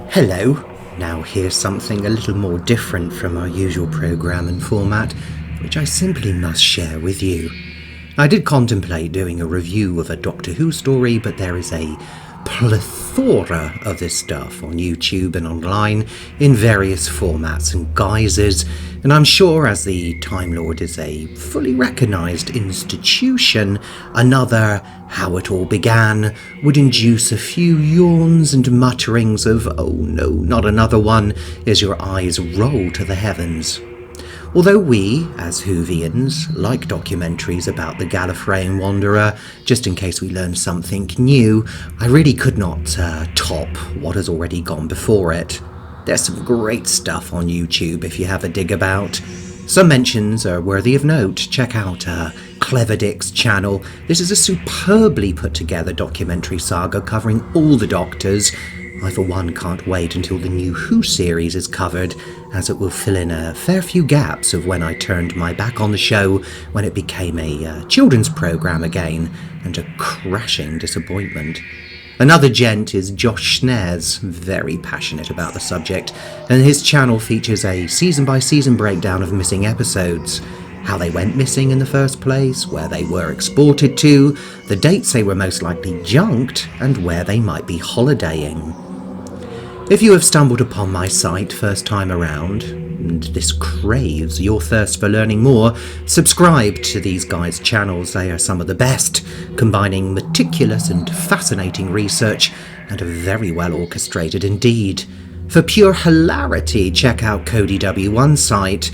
Hello. Now here's something a little more different from our usual programme and format, which I simply must share with you. I did contemplate doing a review of a Doctor Who story, but there is a plethora of this stuff on YouTube and online in various formats and guises, and I'm sure as the Time Lord is a fully recognised institution, another How It All Began would induce a few yawns and mutterings of "oh no, not another one," as your eyes roll to the heavens. Although we, as Whovians, like documentaries about the Gallifreyan Wanderer, just in case we learn something new, I really could not top what has already gone before it. There's some great stuff on YouTube if you have a dig about. Some mentions are worthy of note. Check out Clever Dick's channel. This is a superbly put together documentary saga covering all the Doctors. I for one can't wait until the new Who series is covered, as it will fill in a fair few gaps of when I turned my back on the show when it became a children's programme again, and a crashing disappointment. Another gent is Josh Snares, very passionate about the subject, and his channel features a season-by-season breakdown of missing episodes, how they went missing in the first place, where they were exported to, the dates they were most likely junked, and where they might be holidaying. If you have stumbled upon my site first time around, and this craves your thirst for learning more, subscribe to these guys' channels. They are some of the best, combining meticulous and fascinating research and are very well orchestrated indeed. For pure hilarity, check out Cody W1's site.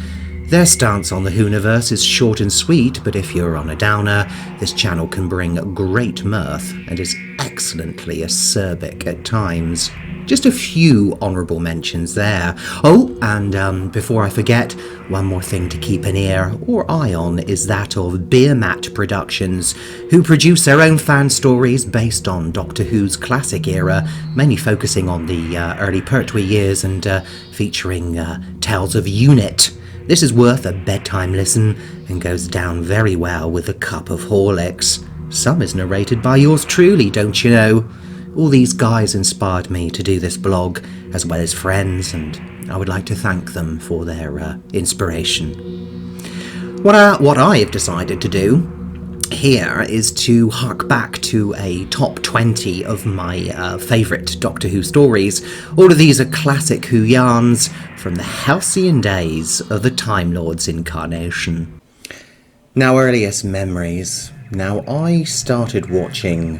Their stance on the Whoniverse is short and sweet, but if you're on a downer, this channel can bring great mirth and is excellently acerbic at times. Just a few honourable mentions there. Oh, and before I forget, one more thing to keep an ear or eye on is that of Beer Mat Productions, who produce their own fan stories based on Doctor Who's classic era, mainly focusing on the early Pertwee years and featuring tales of Unit. This is worth a bedtime listen and goes down very well with a cup of Horlicks. Some is narrated by yours truly, don't you know? All these guys inspired me to do this blog, as well as friends, and I would like to thank them for their inspiration. What I have decided to do here is to hark back to a top 20 of my favourite Doctor Who stories. All of these are classic Who yarns from the halcyon days of the Time Lord's incarnation. Now, earliest memories. Now, I started watching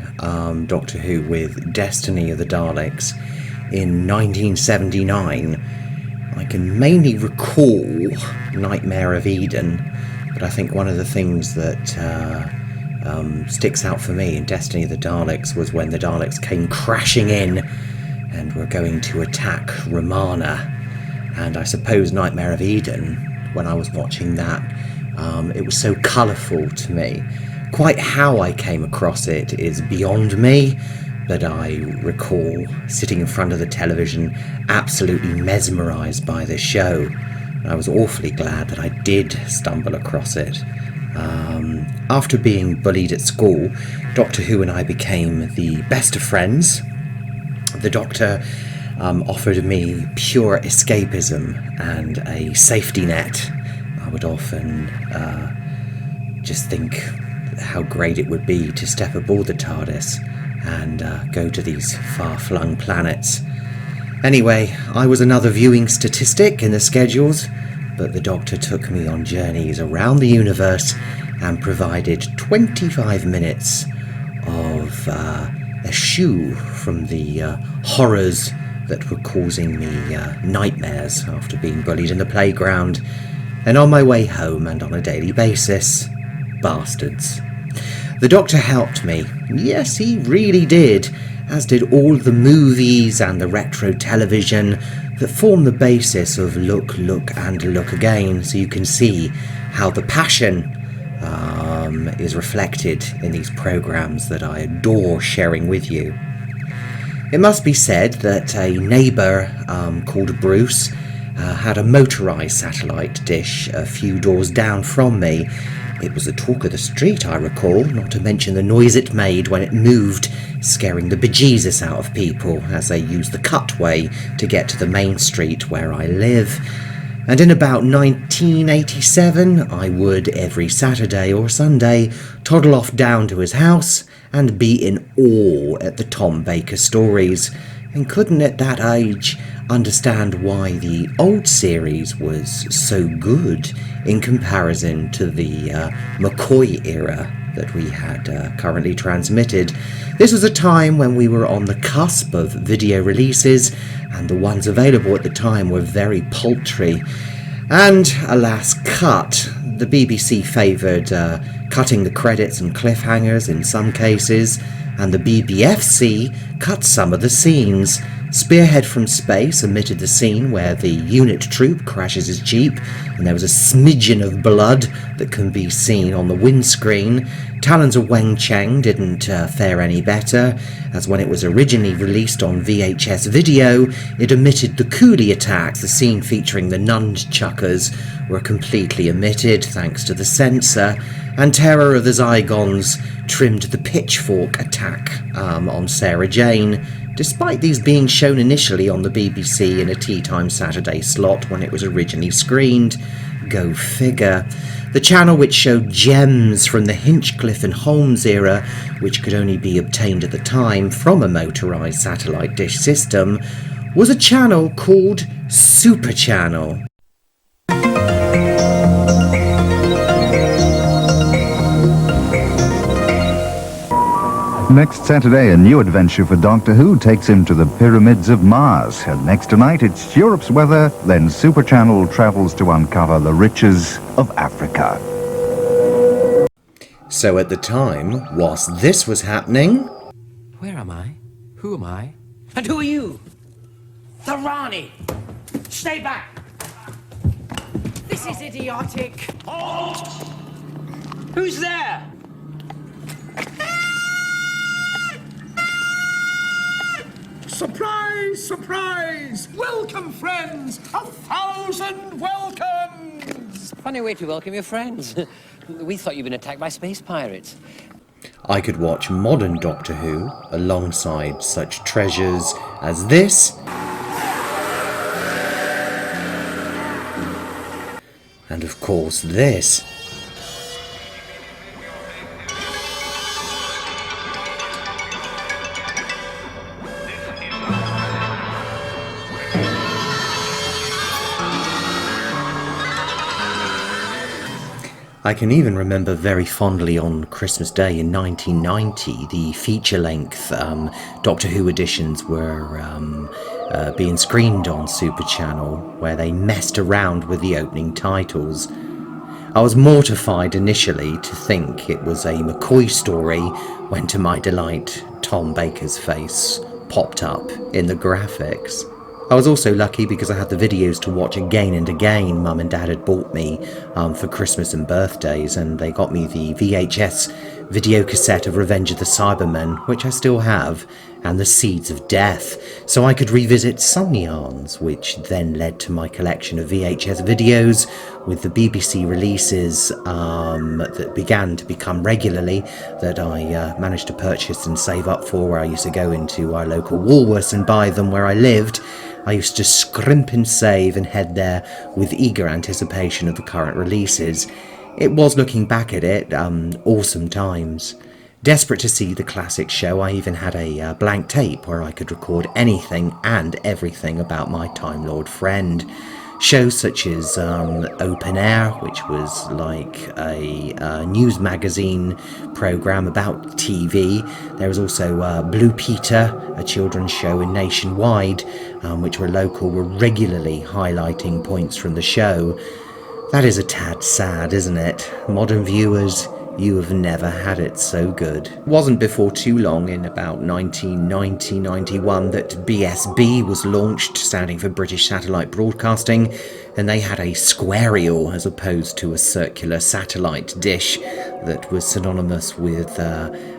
Doctor Who with Destiny of the Daleks in 1979. I can mainly recall Nightmare of Eden, but I think one of the things that sticks out for me in Destiny of the Daleks was when the Daleks came crashing in and were going to attack Romana. And I suppose Nightmare of Eden, when I was watching that, it was so colourful to me. Quite how I came across it is beyond me, but I recall sitting in front of the television absolutely mesmerised by this show. I was awfully glad that I did stumble across it. After being bullied at school, Doctor Who and I became the best of friends. The Doctor offered me pure escapism and a safety net. I would often just think how great it would be to step aboard the TARDIS and go to these far-flung planets. Anyway, I was another viewing statistic in the schedules, but the Doctor took me on journeys around the universe and provided 25 minutes of eschew from the horrors that were causing me nightmares after being bullied in the playground, and on my way home and on a daily basis. Bastards. The Doctor helped me. Yes, he really did, as did all the movies and the retro television that form the basis of Look, Look and Look Again, so you can see how the passion is reflected in these programmes that I adore sharing with you. It must be said that a neighbour called Bruce had a motorised satellite dish a few doors down from me, It was the talk of the street, I recall, not to mention the noise it made when it moved, scaring the bejesus out of people as they used the cutway to get to the main street where I live. And in about 1987, I would, every Saturday or Sunday, toddle off down to his house and be in awe at the Tom Baker stories, and couldn't at that age understand why the old series was so good in comparison to the McCoy era that we had currently transmitted. This was a time when we were on the cusp of video releases, and the ones available at the time were very paltry and, alas, cut. The BBC favoured cutting the credits and cliffhangers in some cases, and the BBFC cut some of the scenes. Spearhead from Space omitted the scene where the unit troop crashes his jeep and there was a smidgen of blood that can be seen on the windscreen. Talons of Weng Cheng didn't fare any better, as when it was originally released on VHS video, it omitted the coolie attacks. The scene featuring the nunchuckers were completely omitted thanks to the censor, and Terror of the Zygons trimmed the pitchfork attack on Sarah Jane, despite these being shown initially on the BBC in a tea time Saturday slot when it was originally screened. Go figure. The channel which showed gems from the Hinchcliffe and Holmes era, which could only be obtained at the time from a motorised satellite dish system, was a channel called Super Channel. Next Saturday, a new adventure for Doctor Who takes him to the pyramids of Mars. And next tonight, it's Europe's weather, then Super Channel travels to uncover the riches of Africa. So at the time, whilst this was happening... Where am I? Who am I? And who are you? The Rani! Stay back! This is idiotic! Halt! Who's there? Surprise! Surprise! Welcome, friends! 1,000 welcomes! Funny way to welcome your friends. We thought you'd been attacked by space pirates. I could watch modern Doctor Who alongside such treasures as this, and of course this. I can even remember very fondly on Christmas Day in 1990, the feature-length Doctor Who editions were being screened on Super Channel, where they messed around with the opening titles. I was mortified initially to think it was a McCoy story, when to my delight, Tom Baker's face popped up in the graphics. I was also lucky because I had the videos to watch again and again. Mum and Dad had bought me for Christmas and birthdays, and they got me the VHS video cassette of Revenge of the Cybermen, which I still have, and The Seeds of Death, so I could revisit some yarns, which then led to my collection of VHS videos with the BBC releases that began to become regularly, that I managed to purchase and save up for, where I used to go into our local Woolworths and buy them where I lived. I used to scrimp and save and head there with eager anticipation of the current releases. It was, looking back at it, awesome times. Desperate to see the classic show, I even had a blank tape where I could record anything and everything about my Time Lord friend. Shows such as Open Air, which was like a news magazine programme about TV. There was also Blue Peter, a children's show in Nationwide, which were local, were regularly highlighting points from the show. That is a tad sad, isn't it? Modern viewers, you have never had it so good. It wasn't before too long, in about 1990-91, that BSB was launched, standing for British Satellite Broadcasting, and they had a squarial as opposed to a circular satellite dish that was synonymous with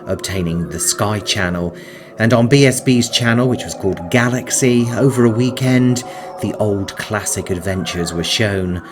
obtaining the Sky Channel. And on BSB's channel, which was called Galaxy, over a weekend, the old classic adventures were shown.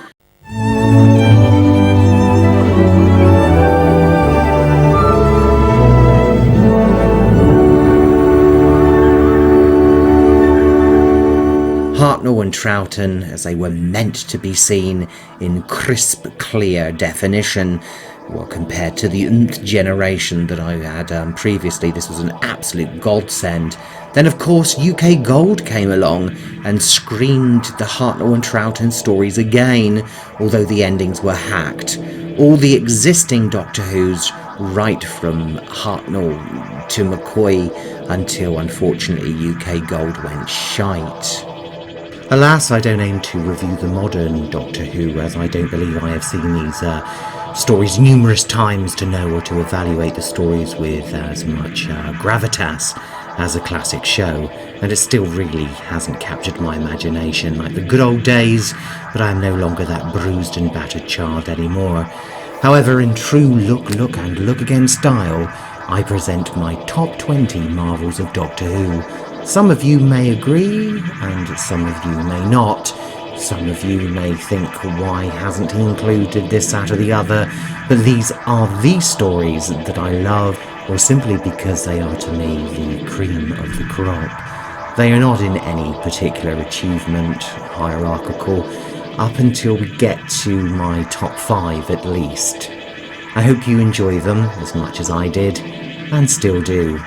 Hartnell and Troughton, as they were meant to be seen in crisp, clear definition, well, compared to the nth generation that I had previously, this was an absolute godsend. Then, of course, UK Gold came along and screened the Hartnell and Troughton stories again, although the endings were hacked. All the existing Doctor Who's, right from Hartnell to McCoy, until, unfortunately, UK Gold went shite. Alas, I don't aim to review the modern Doctor Who, as I don't believe I have seen these stories numerous times to know or to evaluate the stories with as much gravitas as a classic show, and it still really hasn't captured my imagination like the good old days, but I am no longer that bruised and battered child anymore. However, in true look again style, I present my top 20 marvels of Doctor Who. Some of you may agree, and some of you may not. Some of you may think, why hasn't he included this, that or the other? But these are the stories that I love, or simply because they are to me the cream of the crop. They are not in any particular achievement hierarchical, up until we get to my top 5 at least. I hope you enjoy them as much as I did, and still do.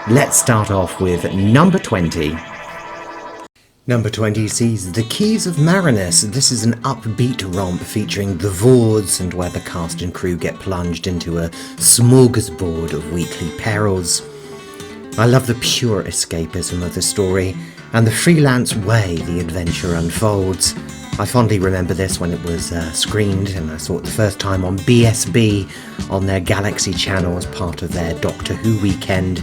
Let's start off with number 20. Number 20 sees The Keys of Marsinus. This is an upbeat romp featuring the Vords, and where the cast and crew get plunged into a smorgasbord of weekly perils. I love the pure escapism of the story, and the freelance way the adventure unfolds. I fondly remember this when it was screened, and I saw it the first time on BSB on their Galaxy channel as part of their Doctor Who weekend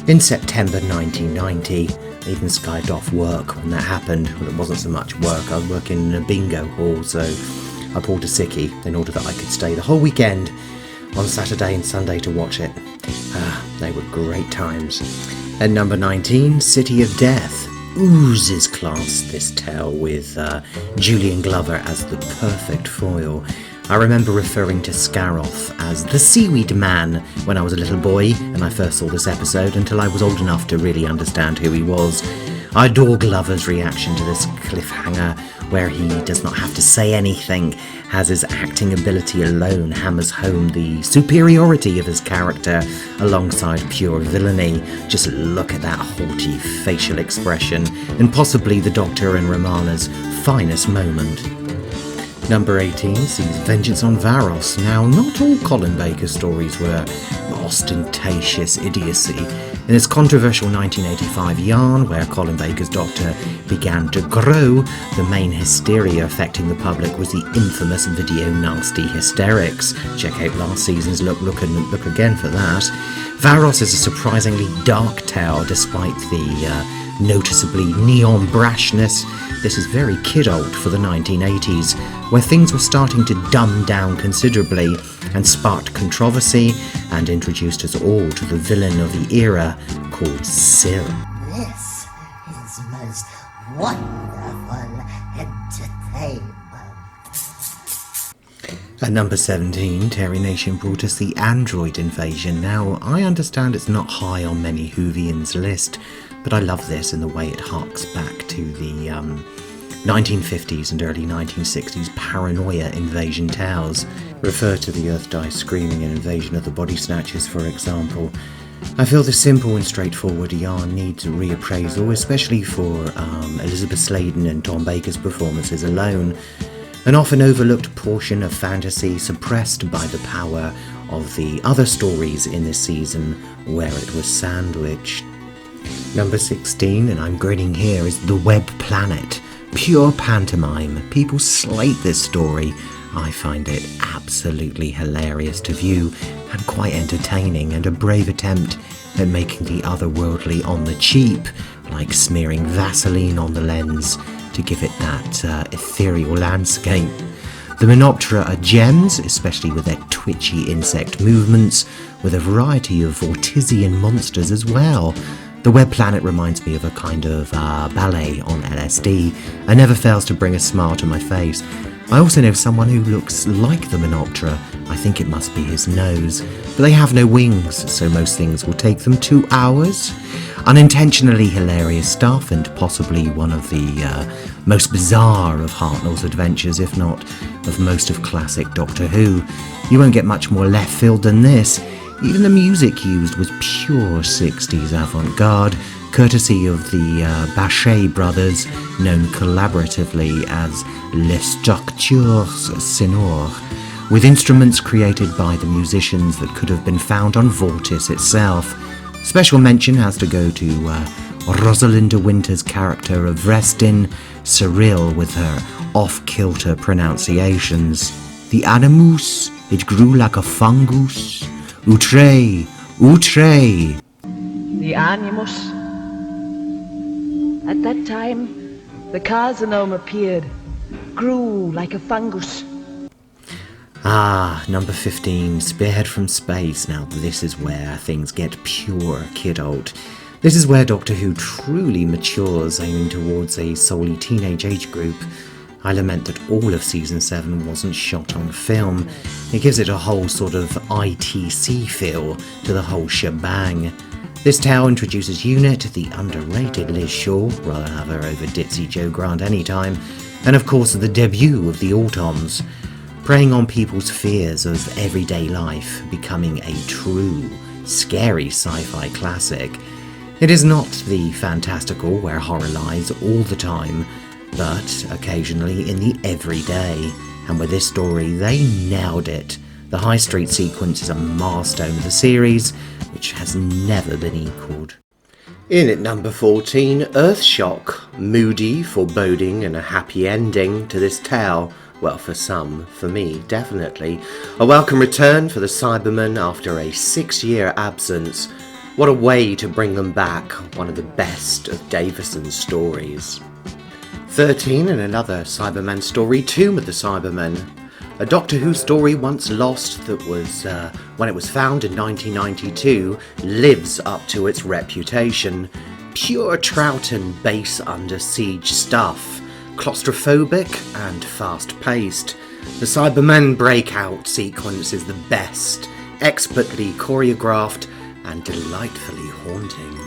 in September 1990. I even skived off work when that happened. Well, it wasn't so much work, I was working in a bingo hall, so I pulled a sickie in order that I could stay the whole weekend on Saturday and Sunday to watch it. They were great times. At number 19, City of Death. Oozes class, this tale, with Julian Glover as the perfect foil. I remember referring to Scaroth as the Seaweed Man when I was a little boy and I first saw this episode, until I was old enough to really understand who he was. I adore Glover's reaction to this cliffhanger, where he does not have to say anything, as his acting ability alone hammers home the superiority of his character alongside pure villainy. Just look at that haughty facial expression, and possibly the Doctor and Romana's finest moment. Number 18 sees Vengeance on Varos. Now, not all Colin Baker stories were ostentatious idiocy. In its controversial 1985 yarn, where Colin Baker's Doctor began to grow, the main hysteria affecting the public was the infamous video nasty hysterics. Check out last season's Look again for that. Varos is a surprisingly dark tale, despite the noticeably neon brashness. This is very kid-old for the 1980s, where things were starting to dumb down considerably, and sparked controversy, and introduced us all to the villain of the era, called Sil. This is most wonderful entertainment. At number 17, Terry Nation brought us the Android Invasion. Now, I understand it's not high on many Whovians' list, but I love this in the way it harks back to the 1950s and early 1960s paranoia invasion tales. Refer to the Earth Dies Screaming and Invasion of the Body Snatchers, for example. I feel the simple and straightforward yarn needs reappraisal, especially for Elizabeth Sladen and Tom Baker's performances alone. An often overlooked portion of fantasy suppressed by the power of the other stories in this season where it was sandwiched. Number 16, and I'm grinning here, is The Web Planet. Pure pantomime. People slate this story. I find it absolutely hilarious to view, and quite entertaining, and a brave attempt at making the otherworldly on the cheap, like smearing Vaseline on the lens to give it that ethereal landscape. The Menoptera are gems, especially with their twitchy insect movements, with a variety of Vortisian monsters as well. The Web Planet reminds me of a kind of ballet on LSD, and never fails to bring a smile to my face. I also know someone who looks like the Menoptera. I think it must be his nose. But they have no wings, so most things will take them 2 hours. Unintentionally hilarious stuff, and possibly one of the most bizarre of Hartnell's adventures, if not of most of classic Doctor Who. You won't get much more left field than this. Even the music used was pure 60s avant-garde, courtesy of the Bachet brothers, known collaboratively as Les Structures Sonores, with instruments created by the musicians that could have been found on Vortis itself. Special mention has to go to Rosalinda Winter's character of Vrestin, Cyril with her off-kilter pronunciations. The animus, it grew like a fungus. Outre, outre. The animus. At that time, the carcinome appeared, grew like a fungus. Ah, number 15, Spearhead from Space. Now this is where things get pure kidult. This is where Doctor Who truly matures, aiming towards a solely teenage age group. I lament that all of Season 7 wasn't shot on film. It gives it a whole sort of ITC feel to the whole shebang. This tale introduces Unit, the underrated Liz Shaw, rather have her over ditzy Joe Grant anytime, and of course the debut of the Autons, preying on people's fears of everyday life, becoming a true, scary sci-fi classic. It is not the fantastical where horror lies all the time, but occasionally in the everyday, and with this story they nailed it. The High Street sequence is a milestone of the series, which has never been equalled. In at number 14, Earthshock. Moody, foreboding, and a happy ending to this tale. Well, for some, for me, definitely. A welcome return for the Cybermen after a 6-year absence. What a way to bring them back, one of the best of Davison's stories. 13, and another Cybermen story, Tomb of the Cybermen. A Doctor Who story once lost that was, when it was found in 1992, lives up to its reputation. Pure Troughton base under siege stuff. Claustrophobic and fast-paced. The Cybermen breakout sequence is the best, expertly choreographed and delightfully haunting.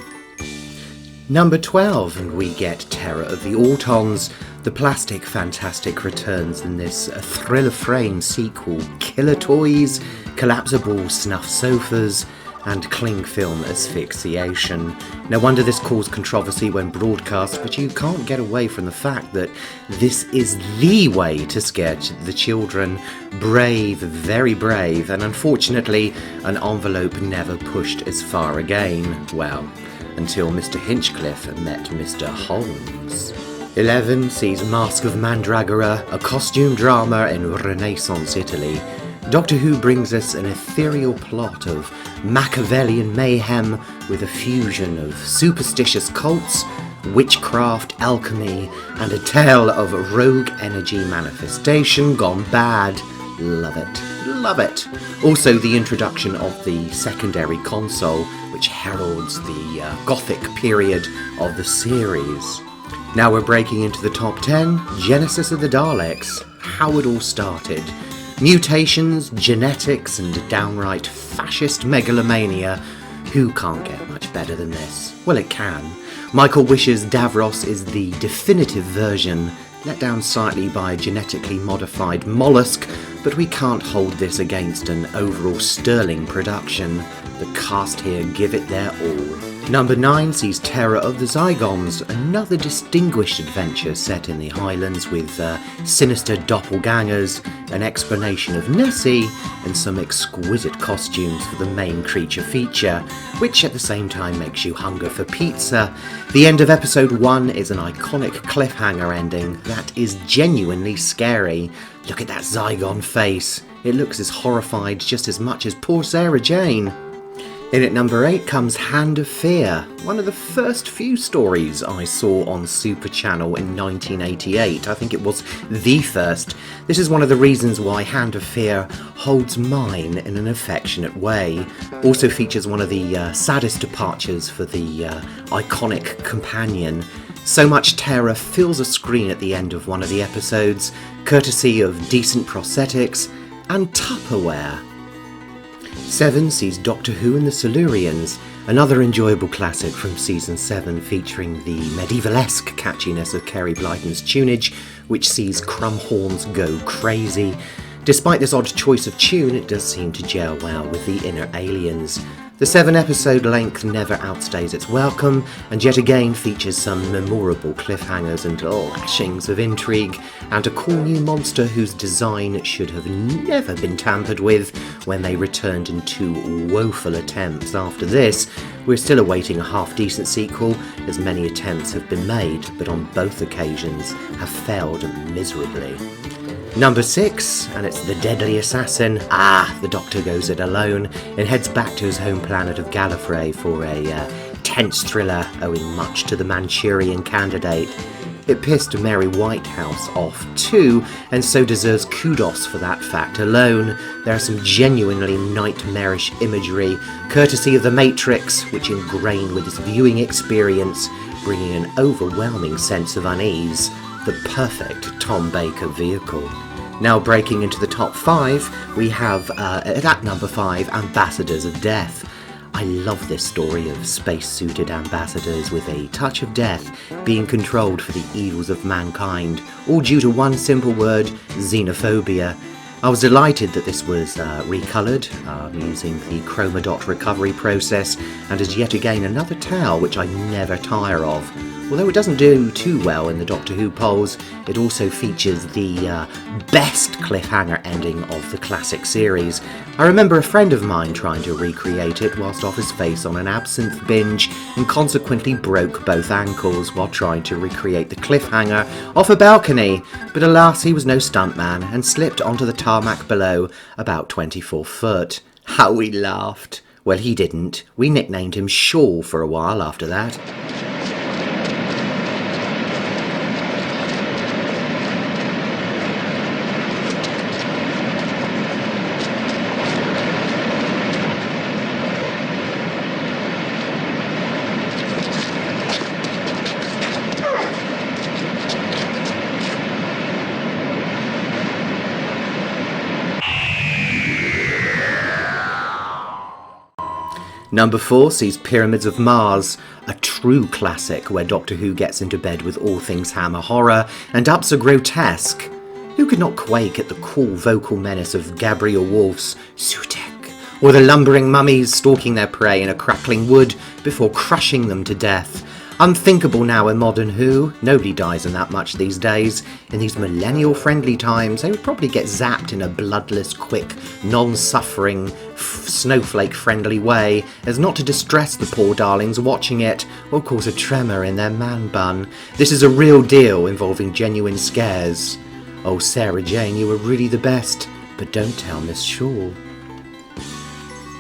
Number 12, and we get Terror of the Autons. The plastic fantastic returns in this thriller-frame sequel. Killer toys, collapsible snuff sofas, and cling film asphyxiation. No wonder this caused controversy when broadcast, but you can't get away from the fact that this is the way to scare the children. Brave, very brave, and unfortunately an envelope never pushed as far again. Well, until Mr. Hinchcliffe met Mr. Holmes. 11 sees Mask of Mandragora, a costume drama in Renaissance Italy. Doctor Who brings us an ethereal plot of Machiavellian mayhem with a fusion of superstitious cults, witchcraft, alchemy, and a tale of rogue energy manifestation gone bad. Love it. Love it. Also the introduction of the secondary console, which heralds the Gothic period of the series. Now we're breaking into the top 10, Genesis of the Daleks, how it all started. Mutations, genetics, and downright fascist megalomania. Who can't get much better than this? Well, it can. Michael Wish's Davros is the definitive version, let down slightly by a genetically modified mollusk, but we can't hold this against an overall sterling production. The cast here give it their all. Number 9 sees Terror of the Zygons, another distinguished adventure set in the Highlands with sinister doppelgangers, an explanation of Nessie, and some exquisite costumes for the main creature feature, which at the same time makes you hunger for pizza. The end of episode 1 is an iconic cliffhanger ending that is genuinely scary. Look at that Zygon face. It looks as horrified just as much as poor Sarah Jane. In at number 8 comes Hand of Fear, one of the first few stories I saw on Super Channel in 1988. I think it was the first. This is one of the reasons why Hand of Fear holds mine in an affectionate way. Also features one of the saddest departures for the iconic companion. So much terror fills a screen at the end of one of the episodes, courtesy of decent prosthetics and Tupperware. 7 sees Doctor Who and the Silurians, another enjoyable classic from Season 7 featuring the medieval-esque catchiness of Kerry Blyton's tunage, which sees Crumhorns go crazy. Despite this odd choice of tune, it does seem to gel well with the inner aliens. The 7-episode length never outstays its welcome, and yet again features some memorable cliffhangers and lashings of intrigue, and a cool new monster whose design should have never been tampered with when they returned in 2 woeful attempts. After this, we're still awaiting a half-decent sequel, as many attempts have been made, but on both occasions have failed miserably. Number 6, and it's the deadly assassin. The Doctor goes it alone and heads back to his home planet of Gallifrey for a tense thriller owing much to the Manchurian Candidate. It pissed Mary Whitehouse off too, and so deserves kudos for that fact alone. There are some genuinely nightmarish imagery, courtesy of The Matrix, which ingrain with its viewing experience, bringing an overwhelming sense of unease. The perfect Tom Baker vehicle. Now breaking into the top 5, we have, at number 5, Ambassadors of Death. I love this story of space-suited ambassadors with a touch of death being controlled for the evils of mankind, all due to one simple word, xenophobia. I was delighted that this was recoloured using the chroma dot recovery process, and is yet again another tale which I never tire of. Although it doesn't do too well in the Doctor Who polls, it also features the best cliffhanger ending of the classic series. I remember a friend of mine trying to recreate it whilst off his face on an absinthe binge, and consequently broke both ankles while trying to recreate the cliffhanger off a balcony, but alas, he was no stuntman and slipped onto the tarmac below about 24 foot. How we laughed. Well, he didn't. We nicknamed him Shaw for a while after that. Number 4 sees Pyramids of Mars, a true classic where Doctor Who gets into bed with all things Hammer horror and ups a grotesque. Who could not quake at the cool vocal menace of Gabriel Wolfe's Sutek, or the lumbering mummies stalking their prey in a crackling wood before crushing them to death? Unthinkable now in modern Who. Nobody dies in that much these days. In these millennial-friendly times, they would probably get zapped in a bloodless, quick, non-suffering, snowflake-friendly way, as not to distress the poor darlings watching it, or cause a tremor in their man-bun. This is a real deal involving genuine scares. Oh, Sarah Jane, you were really the best, but don't tell Miss Shaw.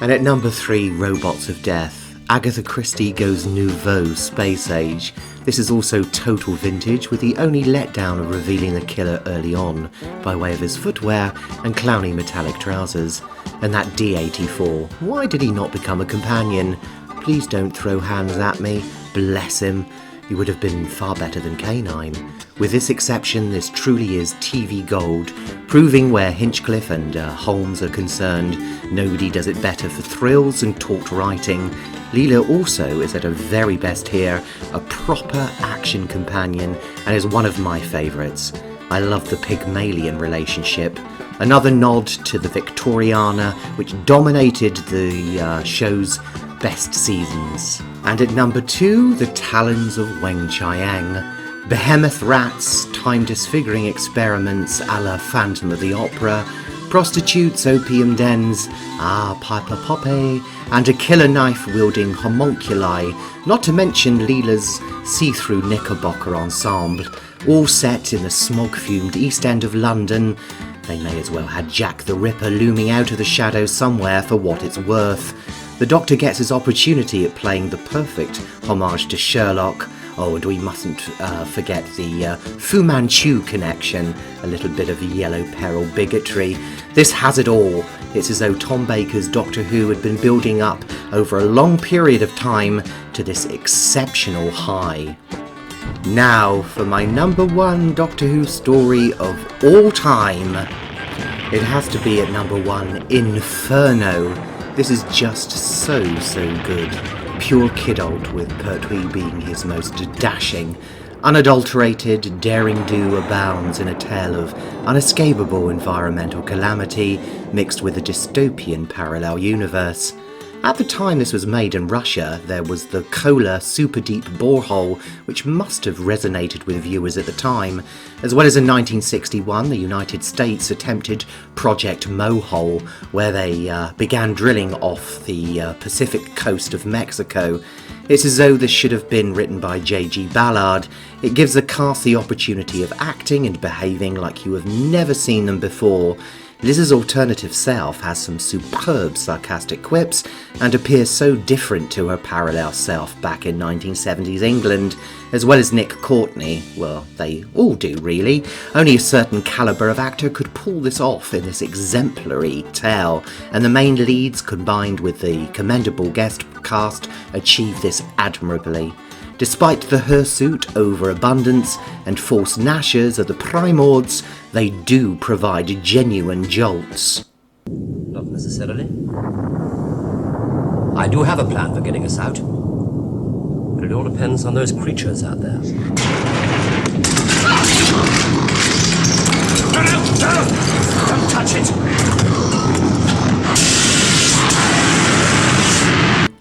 And at number 3, Robots of Death. Agatha Christie goes nouveau space age. This is also total vintage, with the only letdown of revealing the killer early on, by way of his footwear and clowny metallic trousers. And that D-84, why did he not become a companion? Please don't throw hands at me, bless him. He would have been far better than K9. With this exception, this truly is TV gold, proving where Hinchcliffe and Holmes are concerned, nobody does it better for thrills and taut writing. Leela also is at her very best here, a proper action companion, and is one of my favourites. I love the Pygmalion relationship, another nod to the Victoriana, which dominated the show's best seasons. And at number 2, The Talons of Weng Chiang. Behemoth rats, time disfiguring experiments a la Phantom of the Opera, prostitutes, opium dens, Piper Poppy, and a killer knife-wielding homunculi, not to mention Leela's see-through knickerbocker ensemble, all set in the smog-fumed East End of London. They may as well have Jack the Ripper looming out of the shadows somewhere for what it's worth. The Doctor gets his opportunity at playing the perfect homage to Sherlock. Oh, and we mustn't forget the Fu Manchu connection, a little bit of yellow peril bigotry. This has it all. It's as though Tom Baker's Doctor Who had been building up over a long period of time to this exceptional high. Now for my number one Doctor Who story of all time. It has to be at number one, Inferno. This is just so good. Pure kidult, with Pertwee being his most dashing. Unadulterated, daring do abounds in a tale of unescapable environmental calamity mixed with a dystopian parallel universe. At the time this was made in Russia, there was the Kola super deep borehole, which must have resonated with viewers at the time, as well as in 1961 the United States attempted Project Mohole, where they began drilling off the Pacific coast of Mexico. It's as though this should have been written by J.G. Ballard. It gives the cast the opportunity of acting and behaving like you have never seen them before. Liz's alternative self has some superb sarcastic quips and appears so different to her parallel self back in 1970s England, as well as Nick Courtney. Well, they all do really. Only a certain calibre of actor could pull this off in this exemplary tale, and the main leads combined with the commendable guest cast achieve this admirably. Despite the hirsute overabundance and false gnashes of the primords, they do provide genuine jolts. Not necessarily. I do have a plan for getting us out, but it all depends on those creatures out there. No! Don't touch it!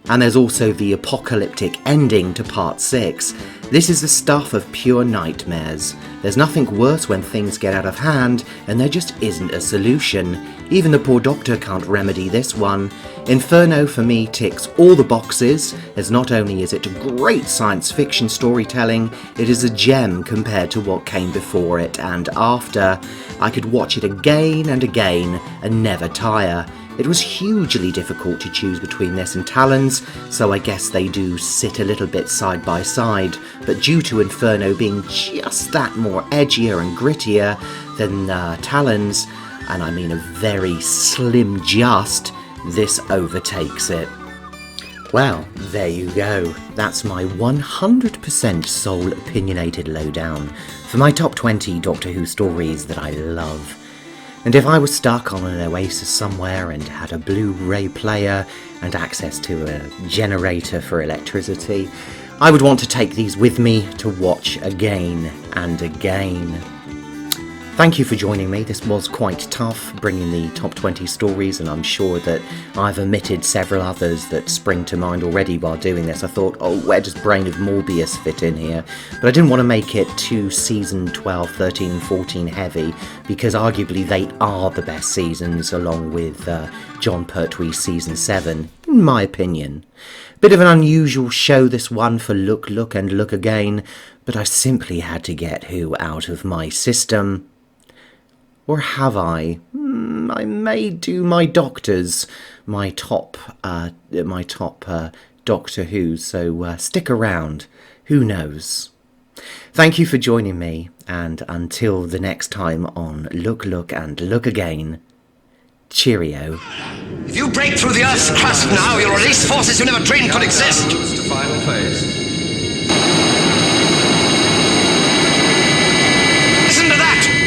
And there's also the apocalyptic ending to Part 6. This is the stuff of pure nightmares. There's nothing worse when things get out of hand, and there just isn't a solution. Even the poor Doctor can't remedy this one. Inferno for me ticks all the boxes, as not only is it great science fiction storytelling, it is a gem compared to what came before it and after. I could watch it again and again and never tire. It was hugely difficult to choose between this and Talons, so I guess they do sit a little bit side by side, but due to Inferno being just that more edgier and grittier than Talons, and I mean a very slim just, this overtakes it. Well, there you go. That's my 100% soul opinionated lowdown for my top 20 Doctor Who stories that I love. And if I was stuck on an oasis somewhere and had a Blu-ray player and access to a generator for electricity, I would want to take these with me to watch again and again. Thank you for joining me. This was quite tough, bringing the top 20 stories, and I'm sure that I've omitted several others that spring to mind already while doing this. I thought, oh, where does Brain of Morbius fit in here? But I didn't want to make it too season 12, 13, 14 heavy, because arguably they are the best seasons, along with John Pertwee's season 7, in my opinion. Bit of an unusual show, this one, for Look, Look and Look Again, but I simply had to get Who out of my system. Or have I? I may do my Doctors, my top Doctor Who, so stick around. Who knows? Thank you for joining me, and until the next time on Look, Look and Look Again, cheerio. If you break through the Earth's crust now, you'll release forces you never dreamed could exist. To final phase. Listen to that!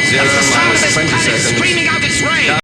Zero That's the sound of minus this 20 planet seconds. screaming out its rage!